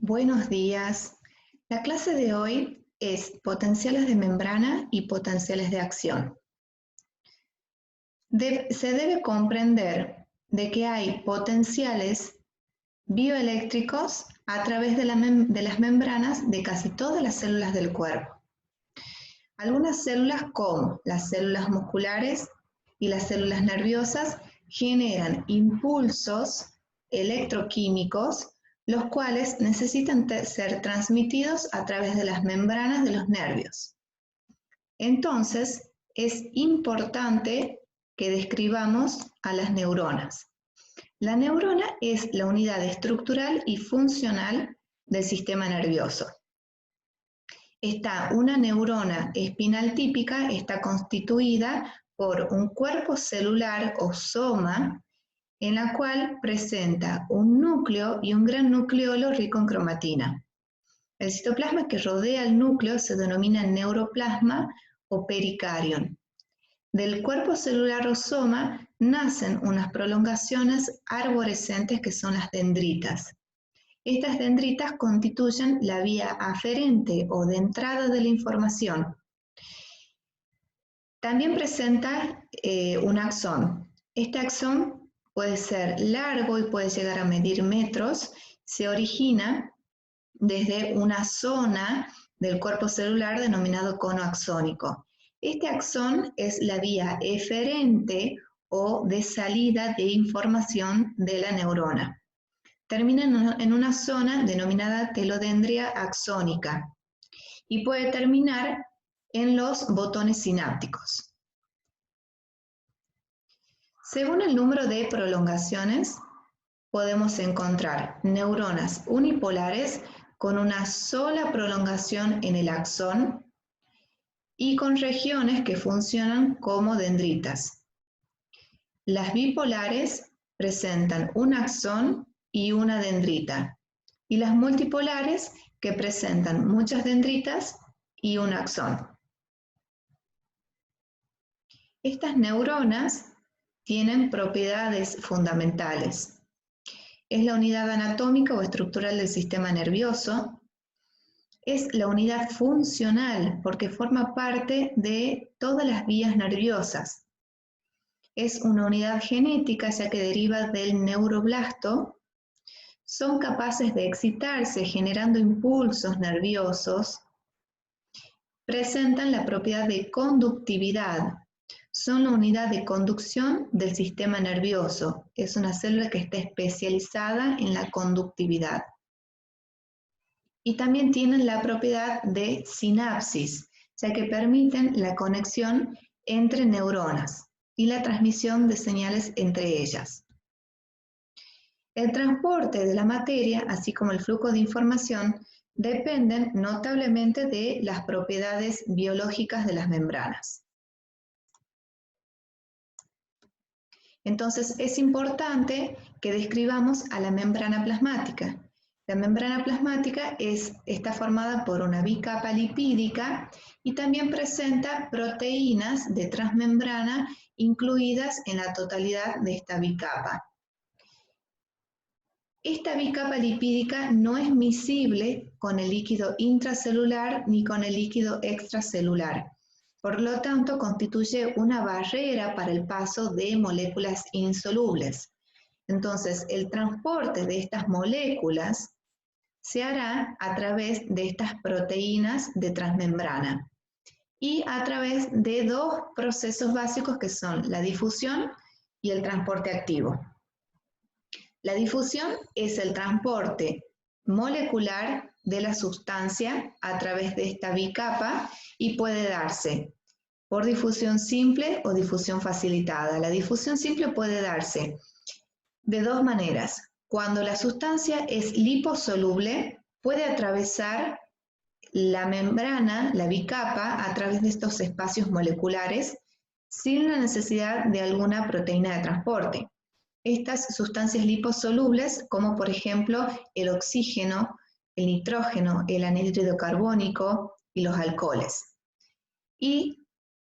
Buenos días. La clase de hoy es potenciales de membrana y potenciales de acción. Se debe comprender de que hay potenciales bioeléctricos a través de las membranas de casi todas las células del cuerpo. Algunas células, como las células musculares y las células nerviosas, generan impulsos electroquímicos, los cuales necesitan ser transmitidos a través de las membranas de los nervios. Entonces, es importante que describamos a las neuronas. La neurona es la unidad estructural y funcional del sistema nervioso. Una neurona espinal típica está constituida por un cuerpo celular o soma, en la cual presenta un núcleo y un gran nucleolo rico en cromatina. El citoplasma que rodea el núcleo se denomina neuroplasma o pericarion. Del cuerpo celular o soma nacen unas prolongaciones arborescentes que son las dendritas. Estas dendritas constituyen la vía aferente o de entrada de la información. También presenta un axón. Este axón puede ser largo y puede llegar a medir metros. Se origina desde una zona del cuerpo celular denominado cono axónico. Este axón es la vía eferente o de salida de información de la neurona. Termina en una zona denominada telodendria axónica y puede terminar en los botones sinápticos. Según el número de prolongaciones, podemos encontrar neuronas unipolares con una sola prolongación en el axón y con regiones que funcionan como dendritas. Las bipolares presentan un axón y una dendrita, y las multipolares que presentan muchas dendritas y un axón. Estas neuronas tienen propiedades fundamentales. Es la unidad anatómica o estructural del sistema nervioso. Es la unidad funcional porque forma parte de todas las vías nerviosas. Es una unidad genética ya que deriva del neuroblasto. Son capaces de excitarse generando impulsos nerviosos. Presentan la propiedad de conductividad. Son la unidad de conducción del sistema nervioso. Es una célula que está especializada en la conductividad. Y también tienen la propiedad de sinapsis, ya que permiten la conexión entre neuronas y la transmisión de señales entre ellas. El transporte de la materia, así como el flujo de información, dependen notablemente de las propiedades biológicas de las membranas. Entonces, es importante que describamos a la membrana plasmática. La membrana plasmática está formada por una bicapa lipídica y también presenta proteínas de transmembrana incluidas en la totalidad de esta bicapa. Esta bicapa lipídica no es miscible con el líquido intracelular ni con el líquido extracelular. Por lo tanto, constituye una barrera para el paso de moléculas insolubles. Entonces, el transporte de estas moléculas se hará a través de estas proteínas de transmembrana y a través de dos procesos básicos que son la difusión y el transporte activo. La difusión es el transporte molecular de la sustancia a través de esta bicapa y puede darse por difusión simple o difusión facilitada. La difusión simple puede darse de dos maneras. Cuando la sustancia es liposoluble, puede atravesar la membrana, la bicapa, a través de estos espacios moleculares sin la necesidad de alguna proteína de transporte. Estas sustancias liposolubles, como por ejemplo el oxígeno, el nitrógeno, el anhídrido carbónico y los alcoholes. Y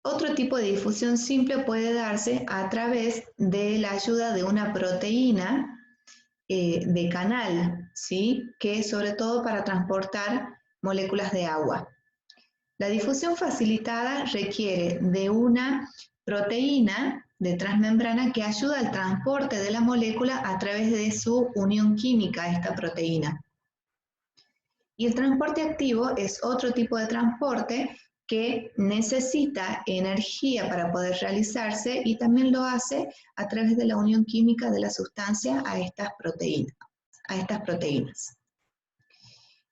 otro tipo de difusión simple puede darse a través de la ayuda de una proteína de canal ¿sí? Que es sobre todo para transportar moléculas de agua. La difusión facilitada requiere de una proteína de transmembrana que ayuda al transporte de la molécula a través de su unión química a esta proteína. Y el transporte activo es otro tipo de transporte que necesita energía para poder realizarse y también lo hace a través de la unión química de la sustancia a estas proteínas.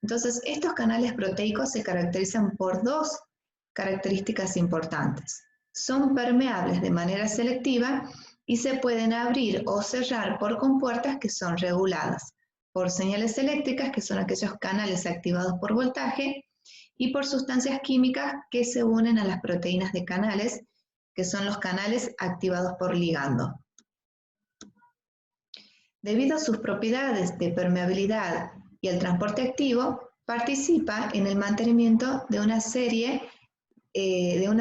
Entonces, estos canales proteicos se caracterizan por dos características importantes. Son permeables de manera selectiva y se pueden abrir o cerrar por compuertas que son reguladas, por señales eléctricas, que son aquellos canales activados por voltaje, y por sustancias químicas que se unen a las proteínas de canales, que son los canales activados por ligando. Debido a sus propiedades de permeabilidad y el transporte activo, participa en el mantenimiento de una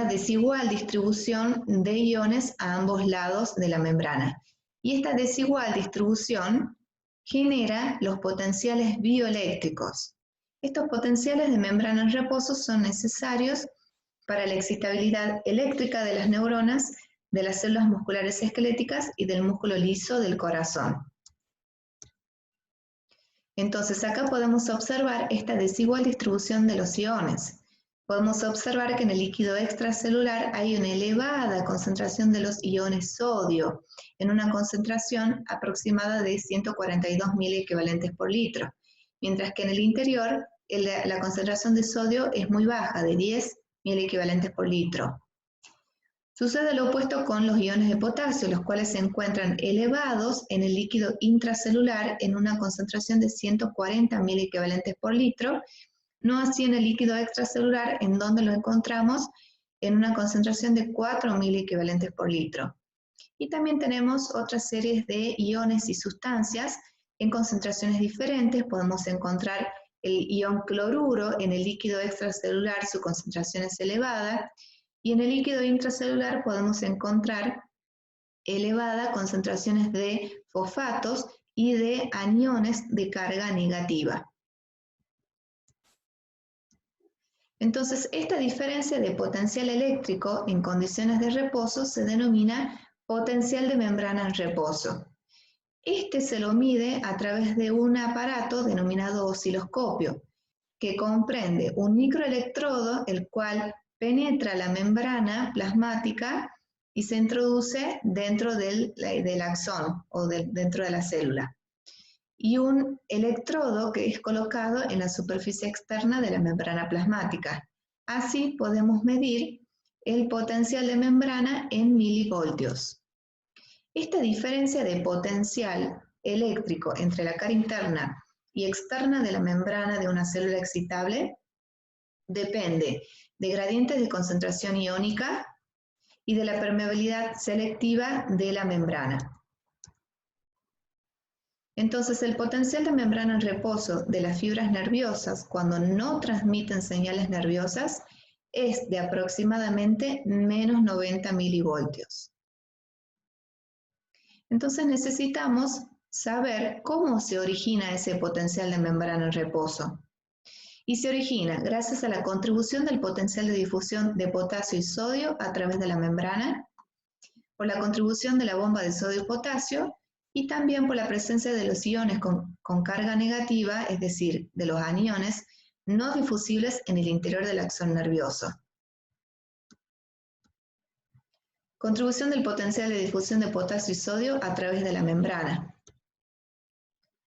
desigual distribución de iones a ambos lados de la membrana. Y esta desigual distribución genera los potenciales bioeléctricos. Estos potenciales de membrana en reposo son necesarios para la excitabilidad eléctrica de las neuronas, de las células musculares esqueléticas y del músculo liso del corazón. Entonces, acá podemos observar esta desigual distribución de los iones. Podemos observar que en el líquido extracelular hay una elevada concentración de los iones sodio, en una concentración aproximada de 142 miliequivalentes por litro, mientras que en el interior la concentración de sodio es muy baja, de 10 miliequivalentes por litro. Sucede lo opuesto con los iones de potasio, los cuales se encuentran elevados en el líquido intracelular en una concentración de 140 miliequivalentes por litro, no así en el líquido extracelular, en donde lo encontramos en una concentración de 4 miliequivalentes por litro. Y también tenemos otras series de iones y sustancias en concentraciones diferentes. Podemos encontrar el ion cloruro en el líquido extracelular, su concentración es elevada, y en el líquido intracelular podemos encontrar elevadas concentraciones de fosfatos y de aniones de carga negativa. Entonces, esta diferencia de potencial eléctrico en condiciones de reposo se denomina potencial de membrana en reposo. Este se lo mide a través de un aparato denominado osciloscopio, que comprende un microelectrodo, el cual penetra la membrana plasmática y se introduce dentro del axón o dentro de la célula, y un electrodo que es colocado en la superficie externa de la membrana plasmática. Así podemos medir el potencial de membrana en milivoltios. Esta diferencia de potencial eléctrico entre la cara interna y externa de la membrana de una célula excitable depende de gradientes de concentración iónica y de la permeabilidad selectiva de la membrana. Entonces, el potencial de membrana en reposo de las fibras nerviosas cuando no transmiten señales nerviosas es de aproximadamente menos 90 milivoltios. Entonces necesitamos saber cómo se origina ese potencial de membrana en reposo. Y se origina gracias a la contribución del potencial de difusión de potasio y sodio a través de la membrana, por la contribución de la bomba de sodio y potasio, y también por la presencia de los iones con carga negativa, es decir, de los aniones no difusibles en el interior del axón nervioso. Contribución del potencial de difusión de potasio y sodio a través de la membrana.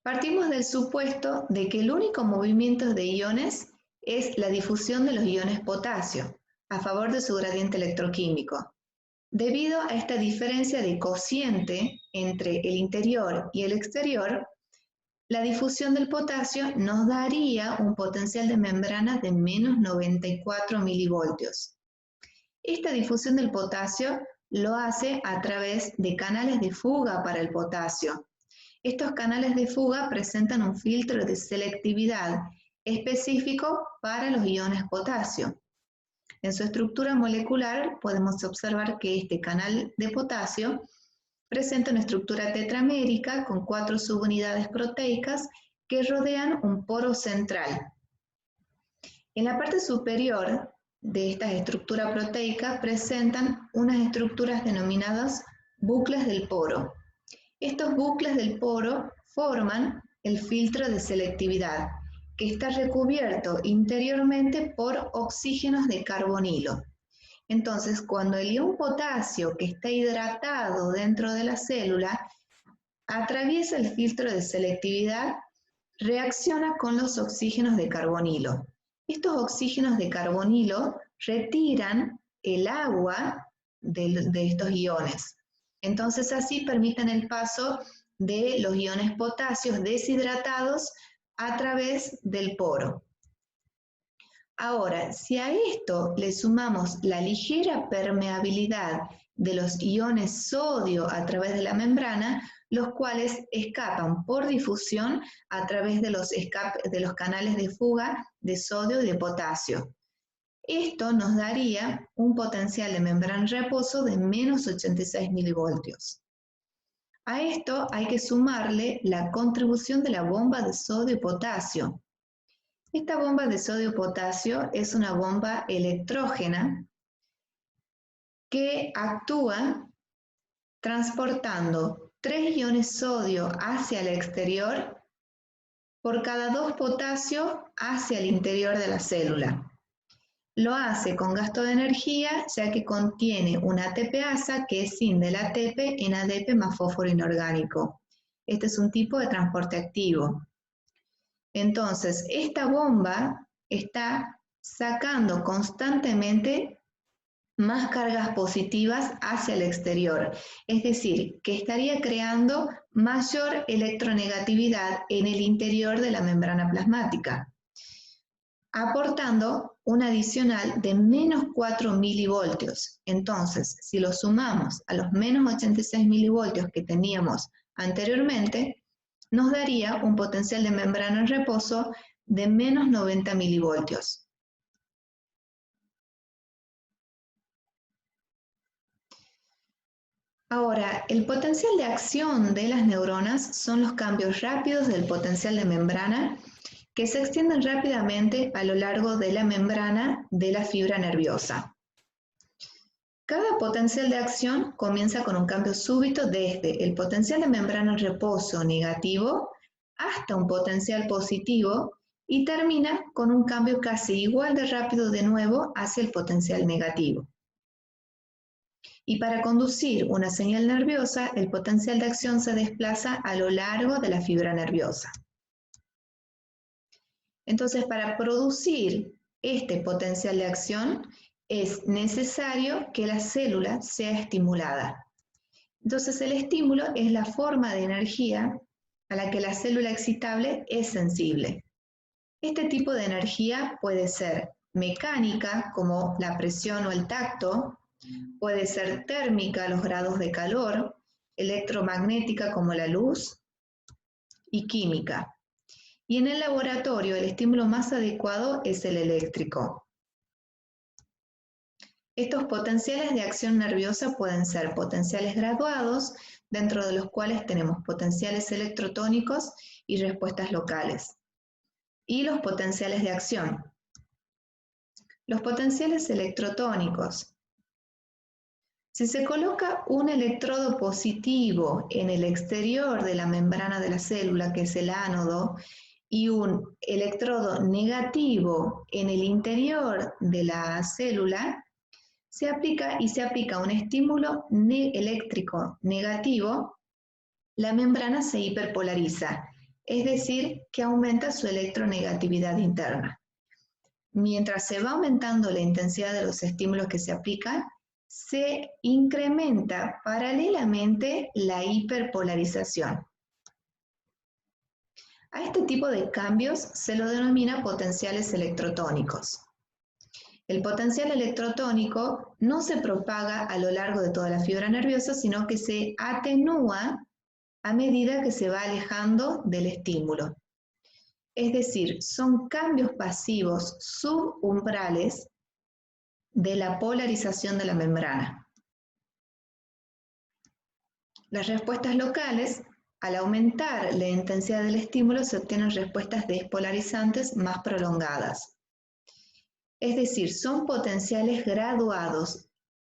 Partimos del supuesto de que el único movimiento de iones es la difusión de los iones potasio, a favor de su gradiente electroquímico. Debido a esta diferencia de cociente entre el interior y el exterior, la difusión del potasio nos daría un potencial de membrana de menos 94 milivoltios. Esta difusión del potasio lo hace a través de canales de fuga para el potasio. Estos canales de fuga presentan un filtro de selectividad específico para los iones potasio. En su estructura molecular podemos observar que este canal de potasio presenta una estructura tetramérica con 4 subunidades proteicas que rodean un poro central. En la parte superior de esta estructura proteica presentan unas estructuras denominadas bucles del poro. Estos bucles del poro forman el filtro de selectividad, que está recubierto interiormente por oxígenos de carbonilo. Entonces, cuando el ion potasio, que está hidratado dentro de la célula, atraviesa el filtro de selectividad, reacciona con los oxígenos de carbonilo. Estos oxígenos de carbonilo retiran el agua de estos iones. Entonces, así permiten el paso de los iones potasios deshidratados a través del poro. Ahora, si a esto le sumamos la ligera permeabilidad de los iones sodio a través de la membrana, los cuales escapan por difusión a través de los canales de fuga de sodio y de potasio. Esto nos daría un potencial de membrana en reposo de menos 86 milivoltios. A esto hay que sumarle la contribución de la bomba de sodio y potasio. Esta bomba de sodio-potasio es una bomba electrógena que actúa transportando 3 iones sodio hacia el exterior por cada 2 potasio hacia el interior de la célula. Lo hace con gasto de energía, ya que contiene una ATPasa que escinde el ATP en ADP más fósforo inorgánico. Este es un tipo de transporte activo. Entonces, esta bomba está sacando constantemente más cargas positivas hacia el exterior, es decir, que estaría creando mayor electronegatividad en el interior de la membrana plasmática, aportando un adicional de menos 4 milivoltios. Entonces, si lo sumamos a los menos 86 milivoltios que teníamos anteriormente, nos daría un potencial de membrana en reposo de menos 90 milivoltios. Ahora, el potencial de acción de las neuronas son los cambios rápidos del potencial de membrana que se extienden rápidamente a lo largo de la membrana de la fibra nerviosa. Cada potencial de acción comienza con un cambio súbito desde el potencial de membrana en reposo negativo hasta un potencial positivo y termina con un cambio casi igual de rápido de nuevo hacia el potencial negativo. Y para conducir una señal nerviosa, el potencial de acción se desplaza a lo largo de la fibra nerviosa. Entonces, para producir este potencial de acción, es necesario que la célula sea estimulada. Entonces, el estímulo es la forma de energía a la que la célula excitable es sensible. Este tipo de energía puede ser mecánica, como la presión o el tacto, puede ser térmica, los grados de calor, electromagnética, como la luz, y química. Y en el laboratorio, el estímulo más adecuado es el eléctrico. Estos potenciales de acción nerviosa pueden ser potenciales graduados, dentro de los cuales tenemos potenciales electrotónicos y respuestas locales. Y los potenciales de acción. Los potenciales electrotónicos. Si se coloca un electrodo positivo en el exterior de la membrana de la célula, que es el ánodo, y un electrodo negativo en el interior de la célula, se aplica un estímulo eléctrico negativo, la membrana se hiperpolariza, es decir, que aumenta su electronegatividad interna. Mientras se va aumentando la intensidad de los estímulos que se aplican, se incrementa paralelamente la hiperpolarización. A este tipo de cambios se lo denomina potenciales electrotónicos. El potencial electrotónico no se propaga a lo largo de toda la fibra nerviosa, sino que se atenúa a medida que se va alejando del estímulo. Es decir, son cambios pasivos subumbrales de la polarización de la membrana. Las respuestas locales Al aumentar la intensidad del estímulo se obtienen respuestas despolarizantes más prolongadas. Es decir, son potenciales graduados.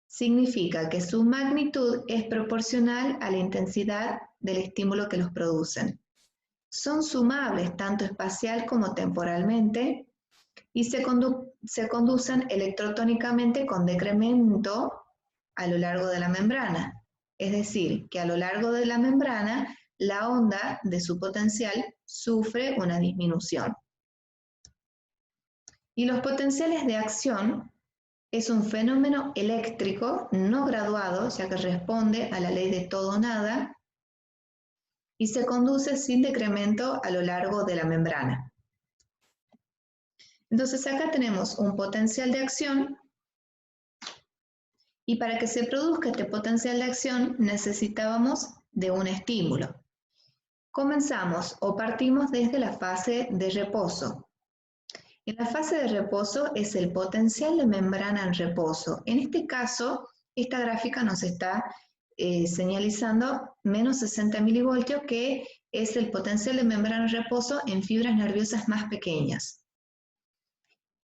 Significa que su magnitud es proporcional a la intensidad del estímulo que los producen. Son sumables tanto espacial como temporalmente y se conducen electrotónicamente con decremento a lo largo de la membrana. Es decir, que a lo largo de la membrana la onda de su potencial sufre una disminución. Y los potenciales de acción es un fenómeno eléctrico no graduado, ya que responde a la ley de todo o nada, y se conduce sin decremento a lo largo de la membrana. Entonces acá tenemos un potencial de acción, y para que se produzca este potencial de acción necesitábamos de un estímulo. Comenzamos o partimos desde la fase de reposo. En la fase de reposo es el potencial de membrana en reposo. En este caso, esta gráfica nos está señalizando menos 60 milivoltios, que es el potencial de membrana en reposo en fibras nerviosas más pequeñas.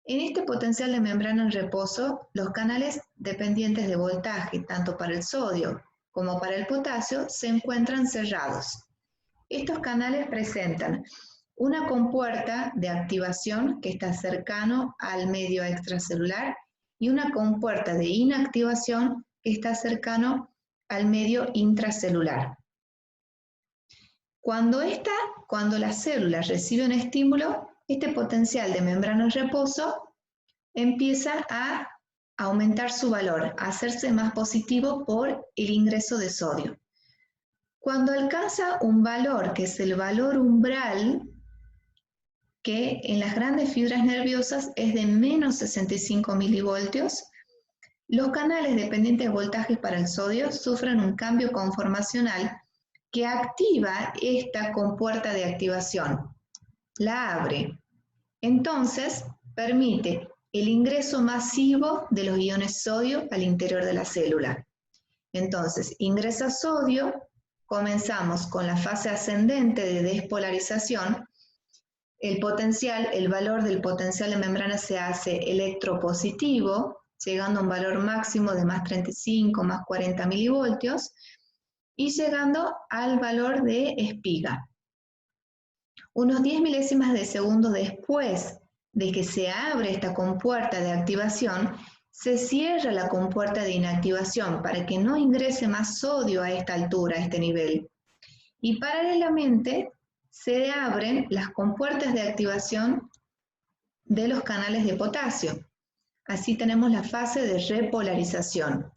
En este potencial de membrana en reposo, los canales dependientes de voltaje, tanto para el sodio como para el potasio, se encuentran cerrados. Estos canales presentan una compuerta de activación que está cercano al medio extracelular y una compuerta de inactivación que está cercano al medio intracelular. Cuando la célula recibe un estímulo, este potencial de membrana en reposo empieza a aumentar su valor, a hacerse más positivo por el ingreso de sodio. Cuando alcanza un valor que es el valor umbral, que en las grandes fibras nerviosas es de menos 65 milivoltios, los canales dependientes de voltaje para el sodio sufren un cambio conformacional que activa esta compuerta de activación, la abre. Entonces, permite el ingreso masivo de los iones sodio al interior de la célula. Entonces, ingresa sodio, comenzamos con la fase ascendente de despolarización. El valor del potencial de membrana se hace electropositivo, llegando a un valor máximo de más 35, más 40 milivoltios, y llegando al valor de espiga. Unos 10 milésimas de segundo después de que se abre esta compuerta de activación, se cierra la compuerta de inactivación para que no ingrese más sodio a esta altura, a este nivel. Y paralelamente se abren las compuertas de activación de los canales de potasio. Así tenemos la fase de repolarización.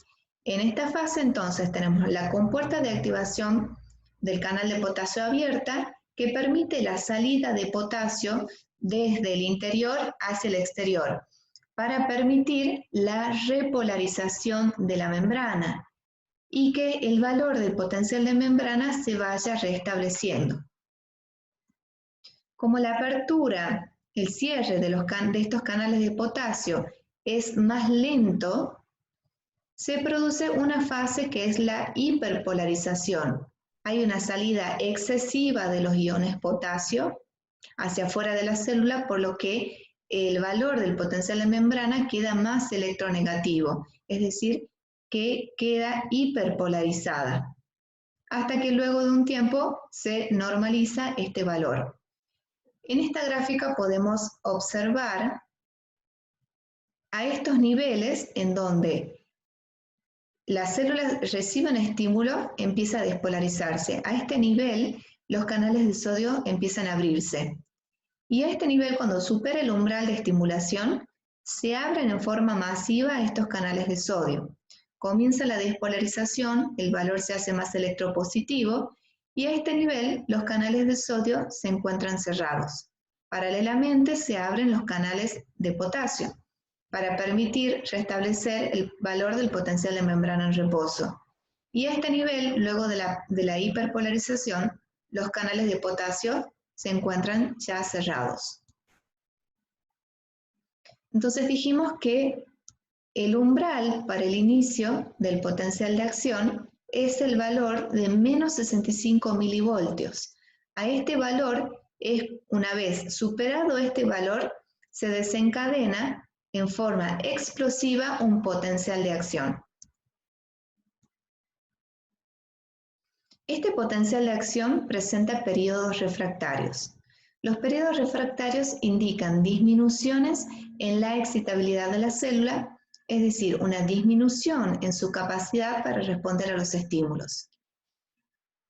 En esta fase entonces tenemos la compuerta de activación del canal de potasio abierta, que permite la salida de potasio desde el interior hacia el exterior, para permitir la repolarización de la membrana y que el valor del potencial de membrana se vaya restableciendo. Como la apertura, el cierre de estos canales de potasio es más lento, se produce una fase que es la hiperpolarización. Hay una salida excesiva de los iones potasio hacia afuera de la célula, por lo que el valor del potencial de membrana queda más electronegativo, es decir, que queda hiperpolarizada, hasta que luego de un tiempo se normaliza este valor. En esta gráfica podemos observar a estos niveles en donde las células reciben estímulo, empieza a despolarizarse. A este nivel, los canales de sodio empiezan a abrirse. Y a este nivel, cuando supera el umbral de estimulación, se abren en forma masiva estos canales de sodio. Comienza la despolarización, el valor se hace más electropositivo, y a este nivel, los canales de sodio se encuentran cerrados. Paralelamente, se abren los canales de potasio, para permitir restablecer el valor del potencial de membrana en reposo. Y a este nivel, luego de la hiperpolarización, los canales de potasio se encuentran ya cerrados. Entonces dijimos que el umbral para el inicio del potencial de acción es el valor de menos 65 milivoltios. A este valor, una vez superado este valor, se desencadena en forma explosiva un potencial de acción. Este potencial de acción presenta periodos refractarios. Los periodos refractarios indican disminuciones en la excitabilidad de la célula, es decir, una disminución en su capacidad para responder a los estímulos.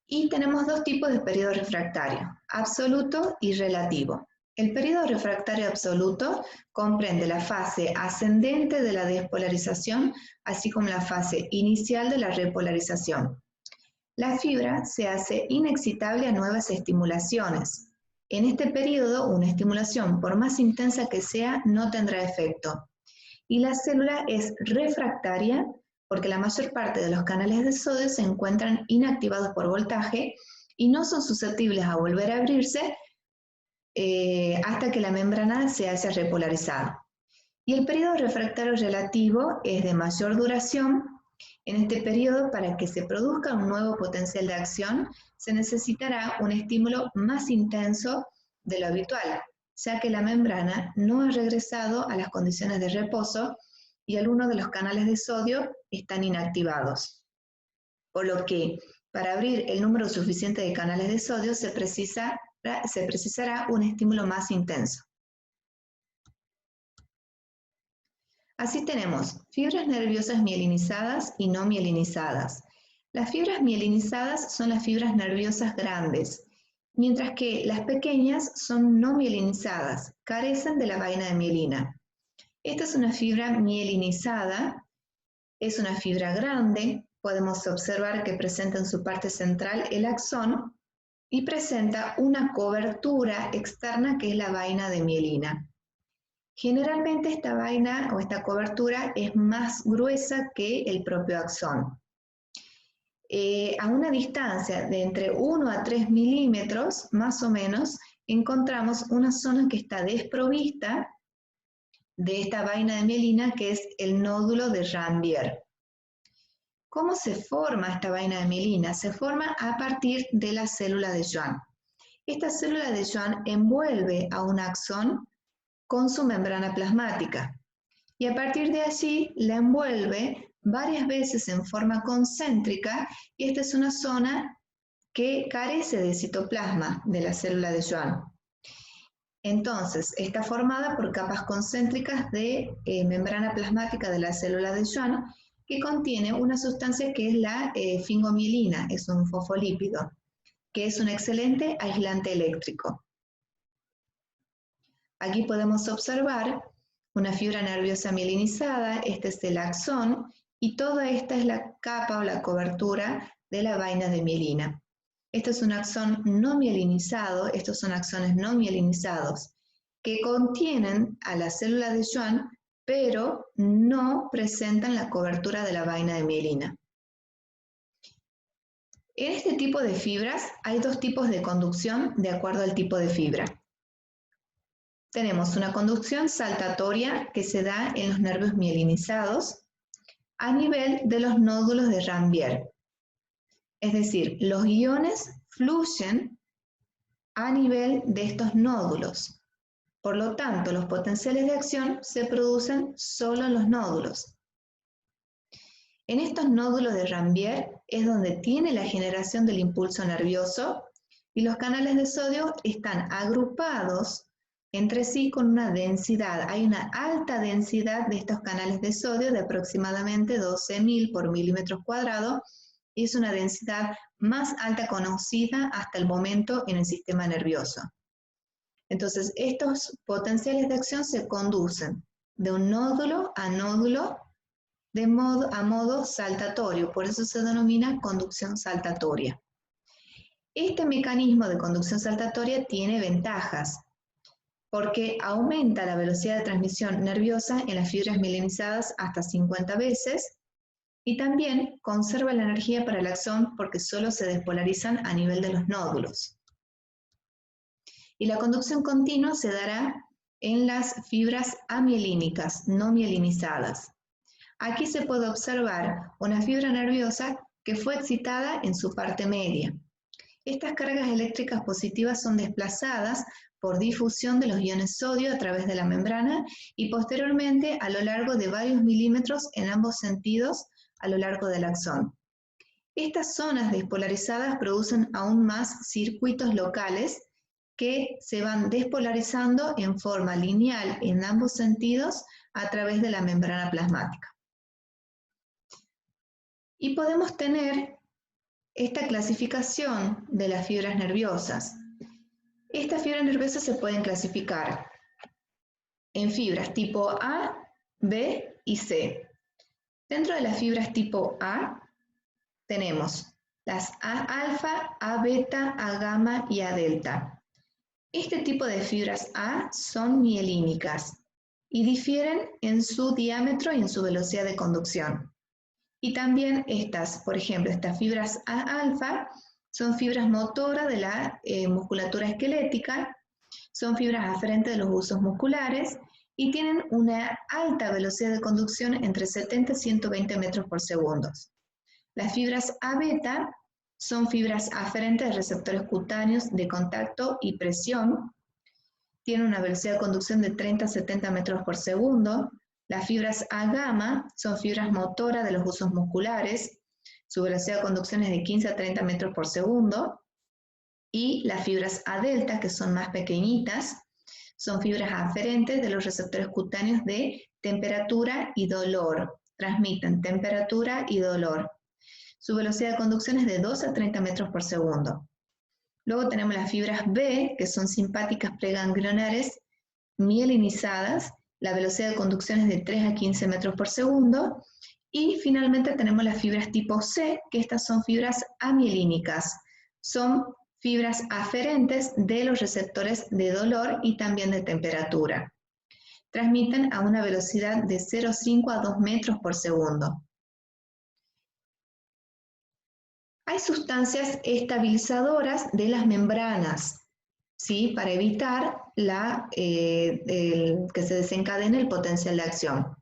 Y tenemos dos tipos de periodo refractario, absoluto y relativo. El periodo refractario absoluto comprende la fase ascendente de la despolarización, así como la fase inicial de la repolarización. La fibra se hace inexcitable a nuevas estimulaciones. En este periodo, una estimulación, por más intensa que sea, no tendrá efecto. Y la célula es refractaria porque la mayor parte de los canales de sodio se encuentran inactivados por voltaje y no son susceptibles a volver a abrirse hasta que la membrana se haya repolarizado. Y el periodo refractario relativo es de mayor duración. En este periodo, para que se produzca un nuevo potencial de acción, se necesitará un estímulo más intenso de lo habitual, ya que la membrana no ha regresado a las condiciones de reposo y algunos de los canales de sodio están inactivados. Por lo que, para abrir el número suficiente de canales de sodio, se precisará un estímulo más intenso. Así tenemos fibras nerviosas mielinizadas y no mielinizadas. Las fibras mielinizadas son las fibras nerviosas grandes, mientras que las pequeñas son no mielinizadas, carecen de la vaina de mielina. Esta es una fibra mielinizada, es una fibra grande, podemos observar que presenta en su parte central el axón y presenta una cobertura externa que es la vaina de mielina. Generalmente esta vaina o esta cobertura es más gruesa que el propio axón. A una distancia de entre 1 a 3 milímetros, más o menos, encontramos una zona que está desprovista de esta vaina de mielina, que es el nódulo de Ranvier. ¿Cómo se forma esta vaina de mielina? Se forma a partir de la célula de Schwann. Esta célula de Schwann envuelve a un axón con su membrana plasmática y a partir de allí la envuelve varias veces en forma concéntrica y esta es una zona que carece de citoplasma de la célula de Schwann. Entonces, está formada por capas concéntricas de membrana plasmática de la célula de Schwann que contiene una sustancia que es la fingomielina, es un fosfolípido, que es un excelente aislante eléctrico. Aquí podemos observar una fibra nerviosa mielinizada, este es el axón, y toda esta es la capa o la cobertura de la vaina de mielina. Este es un axón no mielinizado, estos son axones no mielinizados, que contienen a la célula de Schwann, pero no presentan la cobertura de la vaina de mielina. En este tipo de fibras hay dos tipos de conducción de acuerdo al tipo de fibra. Tenemos una conducción saltatoria que se da en los nervios mielinizados a nivel de los nódulos de Ranvier. Es decir, los iones fluyen a nivel de estos nódulos. Por lo tanto, los potenciales de acción se producen solo en los nódulos. En estos nódulos de Ranvier es donde tiene la generación del impulso nervioso y los canales de sodio están agrupados entre sí con una densidad. Hay una alta densidad de estos canales de sodio de aproximadamente 12.000 por milímetros cuadrados y es una densidad más alta conocida hasta el momento en el sistema nervioso. Entonces, estos potenciales de acción se conducen de un nódulo a nódulo a modo saltatorio, por eso se denomina conducción saltatoria. Este mecanismo de conducción saltatoria tiene ventajas, porque aumenta la velocidad de transmisión nerviosa en las fibras mielinizadas hasta 50 veces y también conserva la energía para el axón porque solo se despolarizan a nivel de los nódulos. Y la conducción continua se dará en las fibras amielínicas, no mielinizadas. Aquí se puede observar una fibra nerviosa que fue excitada en su parte media. Estas cargas eléctricas positivas son desplazadas por difusión de los iones sodio a través de la membrana y posteriormente a lo largo de varios milímetros en ambos sentidos a lo largo del axón. Estas zonas despolarizadas producen aún más circuitos locales que se van despolarizando en forma lineal en ambos sentidos a través de la membrana plasmática. Y podemos tener esta clasificación de las fibras nerviosas. Estas fibras nerviosas se pueden clasificar en fibras tipo A, B y C. Dentro de las fibras tipo A tenemos las A alfa, A beta, A gamma y A delta. Este tipo de fibras A son mielínicas y difieren en su diámetro y en su velocidad de conducción. Y también estas, por ejemplo, estas fibras A alfa son fibras motoras de la musculatura esquelética, son fibras aferentes de los huesos musculares y tienen una alta velocidad de conducción entre 70 y 120 metros por segundo. Las fibras A beta son fibras aferentes de receptores cutáneos de contacto y presión, tienen una velocidad de conducción de 30 a 70 metros por segundo. Las fibras A gamma son fibras motoras de los huesos musculares, su velocidad de conducción es de 15 a 30 metros por segundo. Y las fibras A delta, que son más pequeñitas, son fibras aferentes de los receptores cutáneos de temperatura y dolor. Transmiten temperatura y dolor. Su velocidad de conducción es de 2 a 30 metros por segundo. Luego tenemos las fibras B, que son simpáticas preganglionares mielinizadas. La velocidad de conducción es de 3 a 15 metros por segundo. Y finalmente tenemos las fibras tipo C, que estas son fibras amielínicas. Son fibras aferentes de los receptores de dolor y también de temperatura. Transmiten a una velocidad de 0,5 a 2 metros por segundo. Hay sustancias estabilizadoras de las membranas, ¿sí? Para evitar que se desencadene el potencial de acción.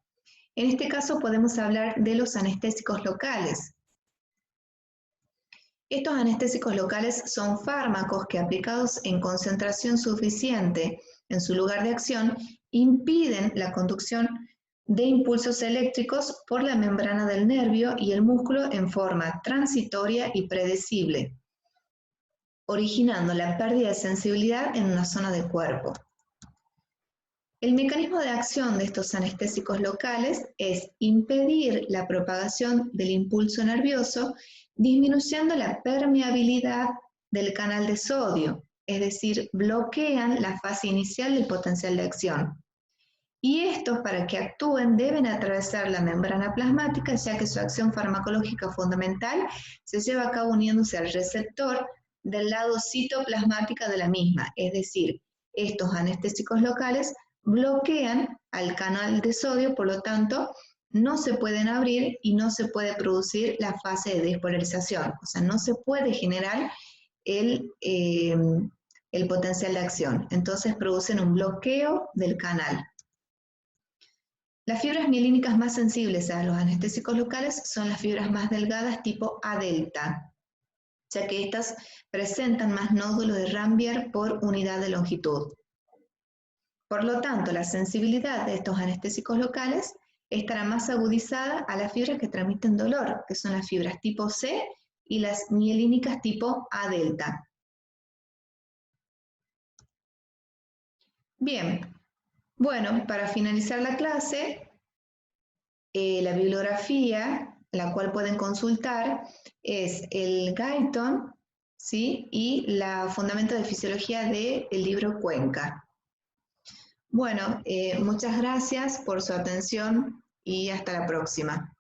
En este caso podemos hablar de los anestésicos locales. Estos anestésicos locales son fármacos que aplicados en concentración suficiente en su lugar de acción impiden la conducción de impulsos eléctricos por la membrana del nervio y el músculo en forma transitoria y predecible, originando la pérdida de sensibilidad en una zona del cuerpo. El mecanismo de acción de estos anestésicos locales es impedir la propagación del impulso nervioso, disminuyendo la permeabilidad del canal de sodio, es decir, bloquean la fase inicial del potencial de acción. Y estos, para que actúen, deben atravesar la membrana plasmática, ya que su acción farmacológica fundamental se lleva a cabo uniéndose al receptor del lado citoplasmática de la misma, es decir, estos anestésicos locales bloquean al canal de sodio, por lo tanto, no se pueden abrir y no se puede producir la fase de despolarización, o sea, no se puede generar el potencial de acción, entonces producen un bloqueo del canal. Las fibras mielínicas más sensibles a los anestésicos locales son las fibras más delgadas tipo A delta, ya que estas presentan más nódulos de Rambier por unidad de longitud. Por lo tanto, la sensibilidad de estos anestésicos locales estará más agudizada a las fibras que transmiten dolor, que son las fibras tipo C y las mielínicas tipo A delta. Bien, bueno, para finalizar la clase, la bibliografía, la cual pueden consultar, es el Guyton, ¿sí? Y la Fundamento de Fisiología del libro Cuenca. Bueno, muchas gracias por su atención y hasta la próxima.